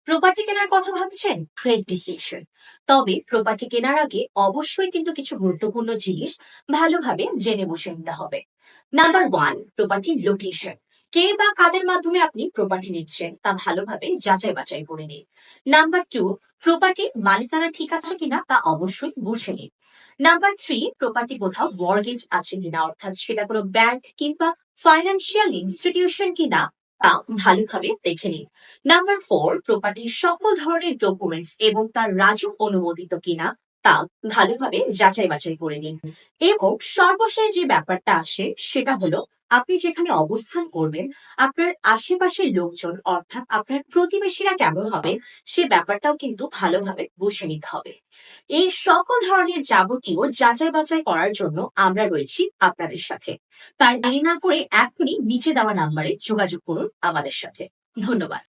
Property কেনার কথা ভাবছেন? Great decision. তবে প্রপার্টি কেনার আগে অবশ্যই কিন্তু কিছু গুরুত্বপূর্ণ জিনিস ভালোভাবে জেনে বসে নিতে হবে। নাম্বার ওয়ান, প্রপার্টির লোকেশন। কে বা কাদের মাধ্যমে আপনি প্রপার্টি নিচ্ছেন তা ভালোভাবে যাচাই বাছাই করে নিন। নাম্বার টু, প্রপার্টি মালিকানা ঠিক আছে কিনা তা অবশ্যই বুঝে নিন। নাম্বার থ্রি, প্রপার্টি কোথাও মর্গেজ আছে কিনা, অর্থাৎ সেটা কোনো ব্যাংক কিংবা ফাইন্যান্সিয়াল ইনস্টিটিউশন কিনা তা ভালোভাবে দেখে নিন। নাম্বার ফোর, প্রপার্টির সকল ধরনের ডকুমেন্টস এবং তার রাজুক অনুমোদিত কিনা তা ভালোভাবে যাচাই বাছাই করে নিন। এবং সর্বশেষ যে ব্যাপারটা আসে সেটা হলো, আপনি যেখানে অবস্থান করবেন আপনার আশেপাশের লোকজন অর্থাৎ আপনার প্রতিবেশীরা কেমন হবে সে ব্যাপারটাও কিন্তু ভালোভাবে বুঝে নিতে হবে। এই সকল ধরনের যাবতীয় যাচাই বাছাই করার জন্য আমরা রয়েছি আপনাদের সাথে। তাই দেরি না করে এখনই নিচে দেওয়া নাম্বারে যোগাযোগ করুন আমাদের সাথে। ধন্যবাদ।